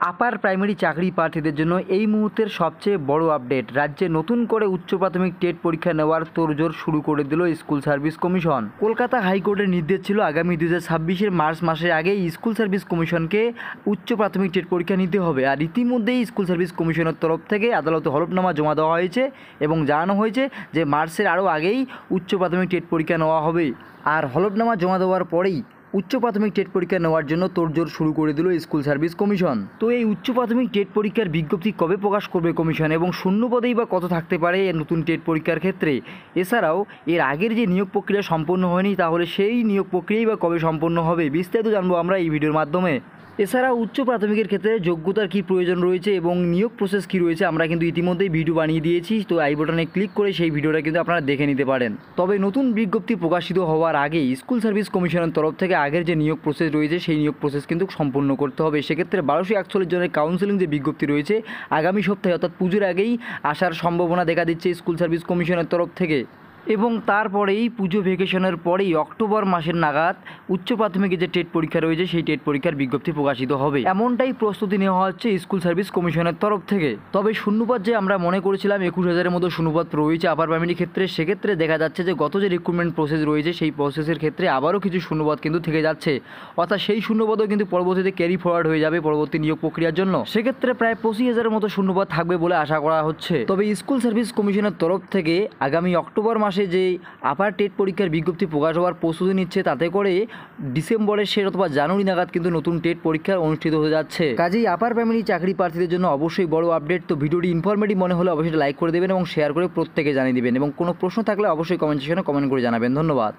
Upper primary চাকরি প্রার্থীদের জন্য এই মুহূর্তের সবচেয়ে বড় আপডেট। রাজ্যে নতুন করে উচ্চ প্রাথমিক টেট পরীক্ষা নেওয়ার তোড়জোড় শুরু করে দিল স্কুল সার্ভিস কমিশন। কলকাতা হাইকোর্টের নির্দেশ ছিল আগামী 2026 মার্চ মাসের আগেই স্কুল সার্ভিস কমিশনকে উচ্চ প্রাথমিক টেট পরীক্ষা নিতে হবে। আর ইতিমধ্যেই স্কুল সার্ভিস কমিশনের তরফ থেকে আদালতে হলফনামা জমা দেওয়া হয়েছে এবং জানানো হয়েছে যে মার্চের আরও আগেই উচ্চ প্রাথমিক টেট পরীক্ষা নেওয়া হবে। আর হলফনামা জমা দেওয়ার পরেই উচ্চ প্রাথমিক টেট পরীক্ষা নেওয়ার জন্য তোড়জোড় শুরু করে দিল স্কুল সার্ভিস কমিশন। তো এই উচ্চ প্রাথমিক টেট পরীক্ষার বিজ্ঞপ্তি কবে প্রকাশ করবে কমিশন এবং শূন্যপদেই বা কত থাকতে পারে নতুন টেট পরীক্ষার ক্ষেত্রে? এছাড়াও এর আগের যে নিয়োগ প্রক্রিয়া সম্পন্ন হয়নি, তাহলে সেই নিয়োগ প্রক্রিয়াই বা কবে সম্পন্ন হবে, বিস্তারিত জানবো আমরা এই ভিডিওর মাধ্যমে। এছাড়া উচ্চ প্রাথমিকের ক্ষেত্রে যোগ্যতার কী প্রয়োজন রয়েছে এবং নিয়োগ প্রসেস কী রয়েছে আমরা কিন্তু ইতিমধ্যেই ভিডিও বানিয়ে দিয়েছি। তো আই বাটনে ক্লিক করে সেই ভিডিওটা কিন্তু আপনারা দেখে নিতে পারেন। তবে নতুন বিজ্ঞপ্তি প্রকাশিত হওয়ার আগে স্কুল সার্ভিস কমিশনের তরফ থেকে আগের যে নিয়োগ প্রসেস রয়েছে সেই নিয়োগ প্রসেস কিন্তু সম্পূর্ণ করতে হবে। সেক্ষেত্রে 1241 জনের কাউন্সেলিং যে বিজ্ঞপ্তি রয়েছে আগামী সপ্তাহে অর্থাৎ পুজোর আগেই আসার সম্ভাবনা দেখা দিচ্ছে স্কুল সার্ভিস কমিশনের তরফ থেকে। এবং তারপরেই পুজো ভ্যাকেশনের পরেই অক্টোবর মাসের নাগাদ উচ্চ প্রাথমিকে যে টেট পরীক্ষা রয়েছে সেই টেট পরীক্ষার বিজ্ঞপ্তি প্রকাশিত হবে, এমনটাই প্রস্তুতি নেওয়া হচ্ছে স্কুল সার্ভিস কমিশনের তরফ থেকে। তবে শূন্যপদ যে আমরা মনে করেছিলাম 21,000-এর মতো শূন্যপদ রয়েছে আপার প্রাইমারি ক্ষেত্রে, সেক্ষেত্রে দেখা যাচ্ছে যে গত যে রিক্রুটমেন্ট প্রসেস রয়েছে সেই প্রসেসের ক্ষেত্রে আবারও কিছু শূন্যপদ কিন্তু থেকে যাচ্ছে, অর্থাৎ সেই শূন্যপদও কিন্তু পরবর্তীতে ক্যারি ফরওয়ার্ড হয়ে যাবে পরবর্তী নিয়োগ প্রক্রিয়ার জন্য। সেক্ষেত্রে প্রায় 25,000-এর মতো শূন্যপদ থাকবে বলে আশা করা হচ্ছে। তবে স্কুল সার্ভিস কমিশনের তরফ থেকে আগামী অক্টোবর মাসে যে আপার টেট পরীক্ষার বিজ্ঞপ্তি প্রকাশ হওয়ার প্রস্তুতি নিচ্ছে, তাতে করে ডিসেম্বরের শেষ অথবা জানুয়ারি নাগাদ কিন্তু নতুন টেট পরীক্ষা অনুষ্ঠিত হতে যাচ্ছে। কাজেই আপার প্রাইমারি চাকরি প্রার্থীদের জন্য অবশ্যই বড় আপডেট। তো ভিডিওটি ইনফরমেটিভ মনে হলে অবশ্যই লাইক করে দেবেন এবং শেয়ার করে প্রত্যেকে জানিয়ে দেবেন এবং কোনো প্রশ্ন থাকলে অবশ্যই কমেন্ট সেকশনে কমেন্ট করে জানাবেন। ধন্যবাদ।